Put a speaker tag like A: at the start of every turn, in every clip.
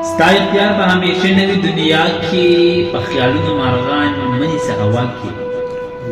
A: ستا اختیار به همیشه نوی دنیا کې په خیالونو مارغان منی سهوا کې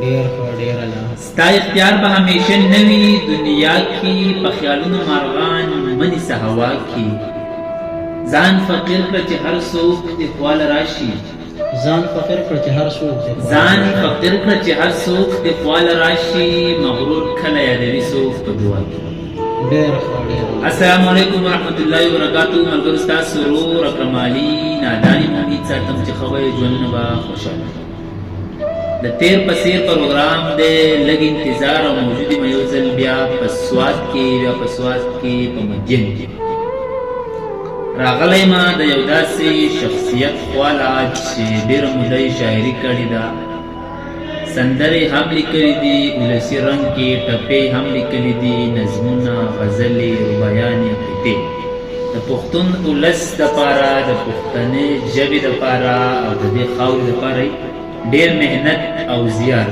B: ډیر ښه ډیر الله
A: ستا اختیار به همیشه نوی دنیا کې په خیالونو مارغان منی سهوا کې ځان فقیر کړه چې هر څوک دې خواله راشي
B: ځان فقیر کړه چې هر څوک
A: ځان فقیر کړه چې هر څوک دې خواله راشي مغرور کله یادوي څوک په دعا کې
B: ډیر ښه ډیر
A: السلام علیکم ورحمت الله وبرکاتہ ملګرو ستاسو سرور اکرمالي ناداني امید ساتم چې خبرې ژوندونه به خوشحاله د تیر په څیر پروګرام دی لږ انتظار او موجود یم یو ځل بیا په سوات کې په مدین کې راغلی ما د یو داسې شخصیت خواله چې ډېره موده یې شاعري کړې ده سندرې هم لیکلي دي ولسي رنګ کې ټپې هم لیکلي دي نظمونه غزلې رباعیانې قطعې د پښتون ولس دپاره د پښتنې ژبې دپاره او د دې خاورې دپاره ډېر محنت او زیار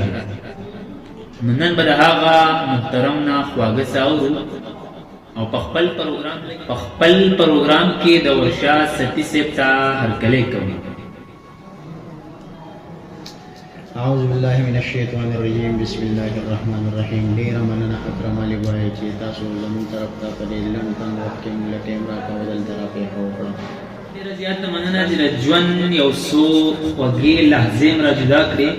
A: نو نن به د هغه محترم نه خواږه څه اورو او په خپل پروګرام کې د ورشا ستی صاحب ته هرکلی کوي
B: اعوذ بالله من الشیطان الرجیم بسم الله الرحمن الرحیم ډیر مننه اکرم علی وای چې تاسو زموږ طرف ته په دې لږ تنګ وخت کې موږ ټیم راکول دلته وکړه
A: ډیره زیاته مننه چې د ژوند یو څو خوږې لحظې م را جدا کړې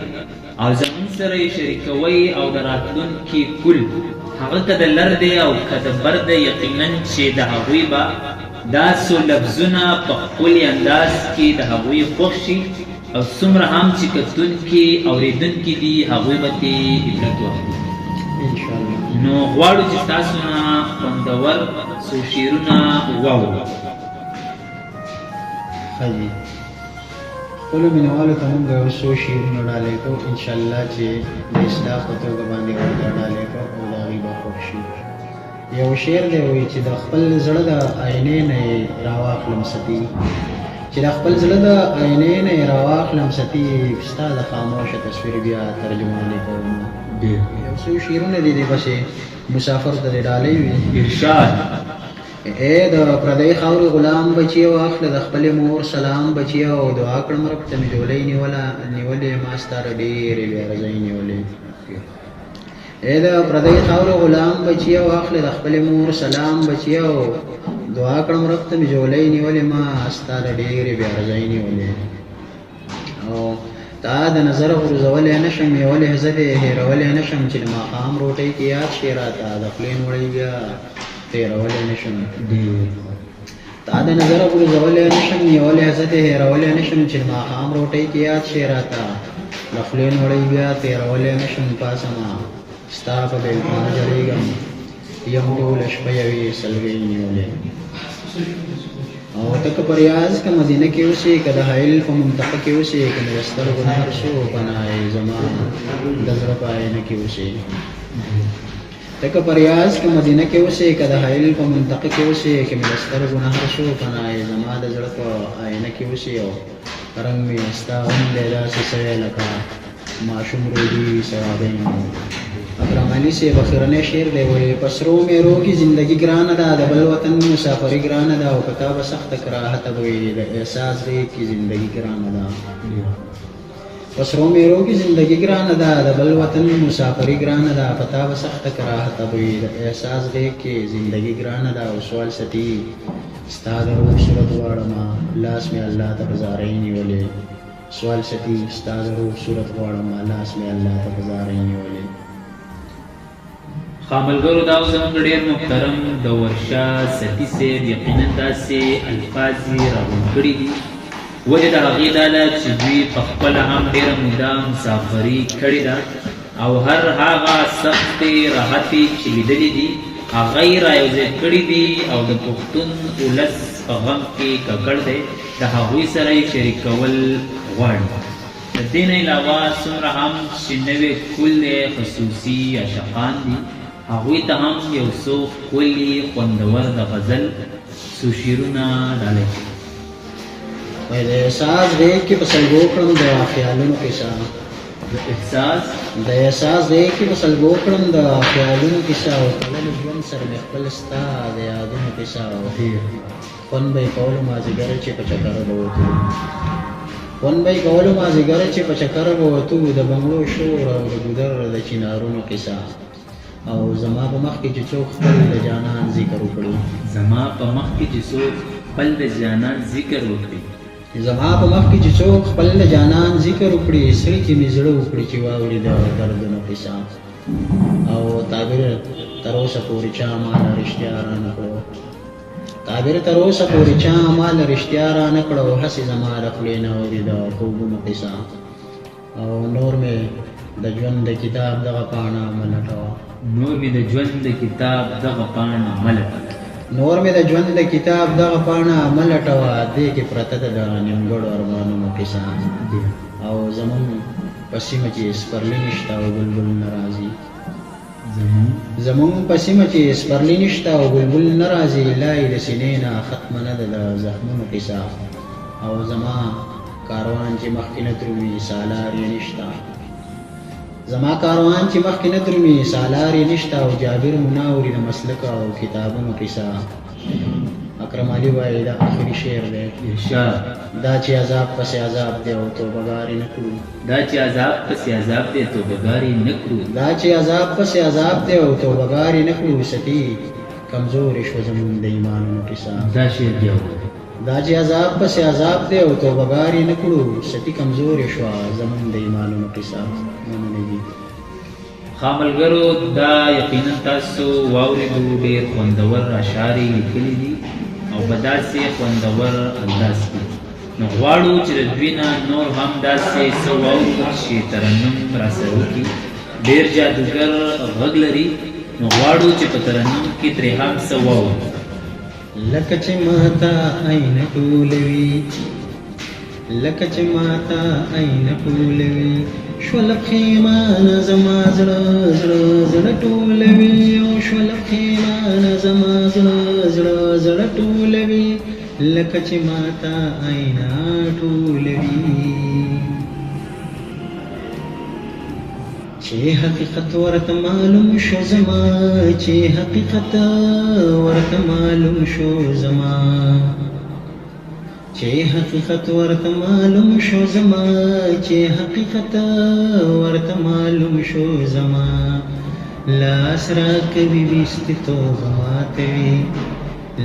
A: او زموږ سره یې شریکوئ او د راتلونکي کل هغه که د لر دی او که د بر دی یقینا چې د هغوی به دا څو لفظونه په ښکلي انداز کې د هغوی خوښ شي او څومره هم چې کتونکي اورېدونکي دي هغوی به ترې عبرت واخلي
B: انشاءالله
A: نو غواړو چې ستاسو نه خوندور څو شعرونه واورو
B: ښه دي خپلو مینهوالو ته موږ یو څو شعرونه ډالۍ کوو انشاءالله چې د اصلاح په توګه باندې ورته ډالۍ کوو او د هغوی به خوښ شي یو شعر دی وایي چې د خپل زړه د آینې نه یې راواخلم ستی چې د خپل زړه د آینې نه یې راواخلم ستی ستا د خاموشه تصویر بیا ترجمانې کوم یو څو شعرونه دي بسې مسافر ته د ډالۍ وي
A: ارشاد
B: اے د پردی خاورې غلام بچیو اخله د خپلې مور سلام بچیو او دعا کړم رب ته مې جولۍ نیولې ما ستا د ډېرې بېارزۍ نیولې اے د پردی خاورې غلام بچیو اخله د خپلې مور سلام بچیو دعا کړم رب ته مې جولۍ نیولې ما ستا د ډېرې بېارزۍ نیولې او تا د نظر غورځولی نشم یولې زه دې هېرولی نشم چې د ماښام روټۍ کې یاد شي راته د خولې نوړۍ بیا تیرولی نشم تا د نظر غورځولی نشم یولې زه دې هېرولی نشم چې د ماښام روټۍ کې یاد شي راته د خولې نوړۍ بیا تیرولی نشم پاسمه ستا په بېلتون جړېږم یم ټوله شپه یوې سلګۍ نیولې او ته که په ریاض که مدینه کې اوسې که د حایل په منطقه کې اوسې که مې د سترګو نه هر شو پناه زما د زړه په آینه کې اوسې ته که په ریاض که مدینه کې اوسې که د حایل په منطقه کې اوسې که مې د سترګو نه هر شو پناه زما د زړه په آینه کې اوسې او رنګ مې ستا غم دی داسې سوی لکه ماشوم روزي سوابین اکرم علي صاحب اخرنی شعر دی وایي په سرو میرو کې زندګي ګرانه ده د بل وطن مسافري ګرانه ده او که تا به سخته کراهته به وي د احساس غېږ کې زندګي ګرانه ده په سرو میرو کې زندګي ګرانه ده د بل وطن مسافري ګرانه ده په تا به سخته کراهته به وي د احساس غېږ کې زندګي ګرانه ده او سوال ستی ستا د روح صورت غواړمه لاس مې الله ته په زارۍ نیولې سوال ستی ستا د روح صورت غواړمه لاس مې الله ته په زارۍ نیولې
A: خاملګرو دا زموږ ډېر محترم د ورشا ستی صاحب یقینا داسې الفاظ یې راغونډ کړي دي وجه د هغې دا ده چې دوی په خپله هم ډېره موده مسافري کړې ده او هر هغه سختې راحتې چې لیدلي دي هغه یې رایوځای کړي دي او د پښتون ولس په غم کې ککړ دی د هغوی سره یې شریکول غواړي د دې نه علاوه څومره هم چې نوې کل دی خصوصي عاشقان دي هغوی ته هم یو څو ښکلي خوندور د غزل څو شعرونه ډالۍ کړي
B: وایي د احساس غېږ کې په سلګو کړم د خیالونو کیسه
A: د احساس
B: غېږ کې په سلګو کړم د خیالونو کیسه او تړلو ژوند سره مې خپل ستا د یادونو کیسه خوند به یې کولو مازدیګر چې په چکر به وتو خوند به یې کولو مازدیګر چې په چکر به وتو د بنګلو شور او د ګودر د چنارونو قصه او زما په مخ کې چې څوک خپل د جانان ذکر وکړي
A: زما په مخ کې چې څوک خپل د جانان ذکر وکړي
B: زما په مخ کې چې څوک خپل د جانان ذکر وکړي سړي کې مې زړه وکړي چې واوري د دردونو قصه او تعبیر تر اوسه پورې چا ماله رښتیا را نه کړو تعبیر تر اوسه پورې چا ماله رښتیا را نه کړو هسې زما د خولې نه اوري د خوبونو قصه او نور مې د ژوند د کتاب دغه پاڼه ملټوه
A: نور مې د ژوند د کتاب دغه پاڼه ملټوه
B: نور مې د ژوند د کتاب دغه پاڼه ملټوه دې کې پرته ده د نیمګړو ارمانونو قصه او زمونږ په سیمه کې سپرلي نشته او بلبل نه راځي زمونږ په سیمه کې سپرلي نشته او بلبل نه راځي لا یې د سینې نه ختمه نه ده د زخمونو قصه او زما کاروان چې مخکې نه درومي سالار یې نشته زما کاروان چې مخکې نه درومي سالار یې نشته او جابر مناوري د مسلک او کتابونو قصه اکرم علي وایي دا آخري شعر دی
A: ارشاد
B: دا چې عذاب پسې عذاب دی او توبهګارې نه کړو
A: دا چې عذاب پسې عذاب دی توبهګارې نه کړو
B: دا چې عذاب پسې عذاب دی او توبهګارې نه کړو ستی کمزورې شوه زمونږ د ایمانونو قصه
A: دا شعر بیا وایي
B: دا چې عذاب پسې عذاب دی او توبهګارې نه کړو ستی کمزورې شوه زمونږ د ایمانونو قصه مننه دي
A: ښه ملګرو دا یقینا تاسو واورېدو ډېر خوندور اشعار یې لیکلي دي او په داسې خوندور انداز کې نو غواړو چې د دوی نه نور هم داسې څه واورو چې ترنم راسره وکړي ډېر جادوګر غږ لري نو غواړو چې په ترنم کې ترې هم څه واورو
B: لکه چې ماته عین ټولوي لکه چې ماته عین ټولوي شول پښیمانه زما زړه زړه زړه ټولوي او شول پښیمانه زما زړه زړه زړه ټولوي لکه چې ماته عین ټولوي چې حقیقت ورته معلوم شو زما چې حقیقت ورته معلوم شو زما چې حقیقت ورته معلوم شو زما چې حقیقت ورته معلوم شو زما لاس را کوي ویستې توبه ماتوي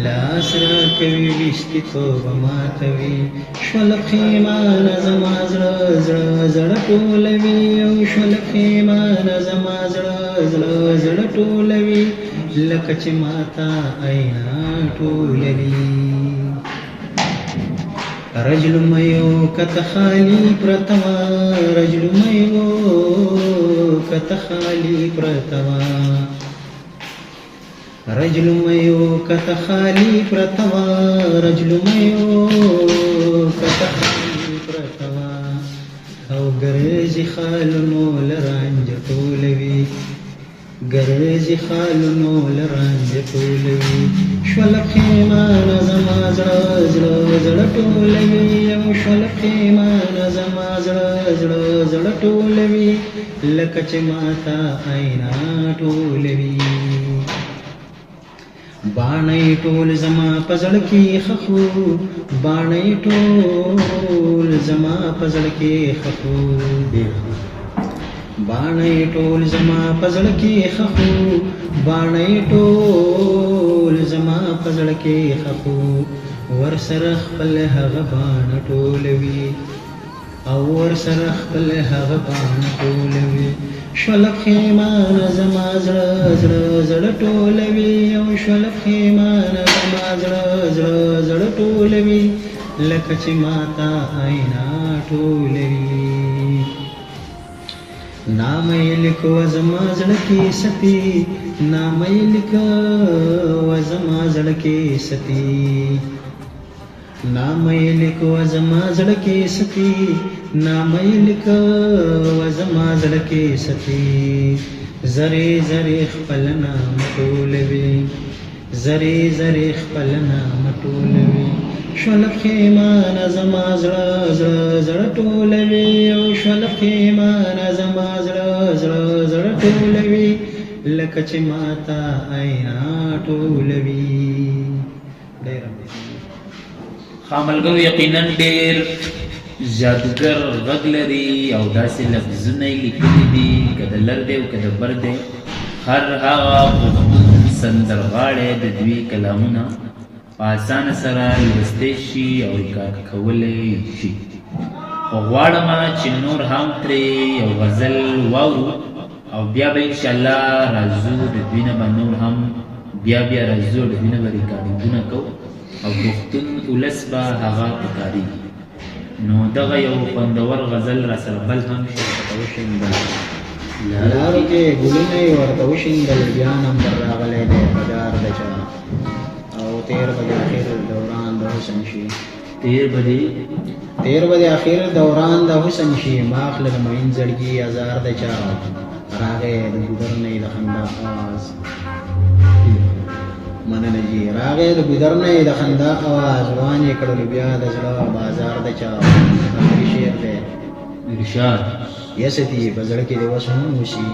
B: لاس را کوي ویستې توبه ماتوي شول پښیمانه زما زړه زړه زړه ټولوي او شول پښیمانه زما زړه زړه زړه ټولوي لکه چې ماته عینا ټولوي رجل ميو كتخالي پرتوا رجل ميو كتخالي پرتوا رجل ميو كتخالي پرتوا رجل ميو كتخالي پرتوا او گرزي خالونو لرانج ټولوي گرزي خالونو لرانج ټولوي شول پښیمانه زما زړه زړه زړه ټولوي او شول پښیمانه زما زړه زړه زړه ټولوي لکه چې ماته عینا ټولوي باڼې ټول زما په زړه کې خخو باڼې ټول زما په زړه کې خخو باڼې ټول زما په زړه کې خخو باڼې ټول زما په زړه کې خخو ورسره خپل هغه باڼه ټولوي او ورسره خپل هغه باڼه ټولوي شول پښیمانه زما زړه زړه زړه ټولوي او شول پښیمانه زما زړه زړه زړه ټولوي لکه چې ماته عینا ټولوي نام یې لیکو زما زړه کې ستی نام یې لیکو زما زړه کې ستی نام یې لیکو زما زړه کې ستی نام یې لیکو زما زړه کې ستی زری زری خپل نام ټولوي زری زری خپل نام ټولوي شول پښیمانه زما زړه زړه زړه ټولوي او شول پښیمانه زما زړه زړه زړه ټولوي لکه چې ماته عینا ټولوي ډېر
A: خاملګرو یقینا ډېر جادوګر غږ لري او داسې لفظونه یې لیکلي دي که د لر دی او که د بر دی هر هغه پښتون سندرغاړی د دوی کلامونه په اسانه سره لوستی شي او ریکارډ کولی شي خو غواړم چې نور هم ترې یو غزل واورو او بیا به انشاءالله راځو د دوی نه به نور هم بیا راځو د دوی نه به ریکارډینګونه کوو او پښتون ولس به هغه پکارېږي نو دغه یو خوندور غزل را سره بل هم شي
B: ورته وشیندل لارو کې ګلونه یې ورته وشیندل بیا نمبر راغلی دی په دار د چا او تیر به د اخر دوران د حسن شي
A: تیر به د
B: اخر دوران د حسن شي ماخله د معین زړګي ازار د چا راغی د ګودر نه د خندا آواز مننه جی راغی د ګودر نه د خندا آواز وان یې کړل بیا د زړه بازار د چا اخري شعر دی
A: ارشاد
B: یستی په زړه کې د وس هم وسی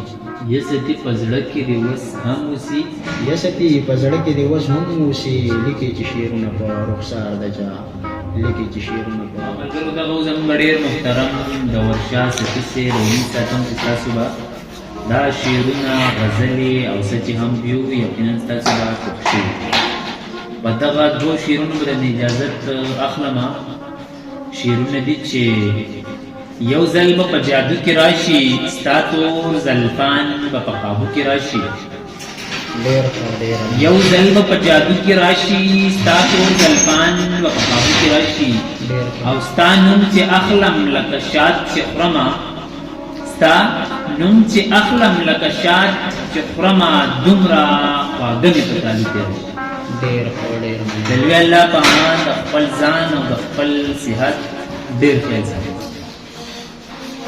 A: یستی په زړه کې د وس هم وسی
B: یستی په زړه کې د وس هم وسی لیکي چې شعرونه په رخسار د چا لیکي چې شعرونه په
A: ملګرو دغه زموږ ډېر محترم د ورشا سفي صاحب رومي ساتم چې تاسو به دا شعرونه غزلې او څه چې هم ویو یقینا تاسو به خوښ شي په دغه دوه شعرونو به د اجازت اخلم شعرونه دي چې یو ځل به په جادو کې راشي ستا تور زلفان به په قابو کې راشي یو ځل به په جادو کې راشي ستا تور زلفان به په قابو کې راشي او ستا نوم چې اخلم لکه شاد چې خورمه ستا نوم چې اخلم لکه شاد چې خورمه دومره خواږه مې په تالو کې راشي د لوی الله په امان د خپل ځان او د خپل صحت ډېر خیال ساتئ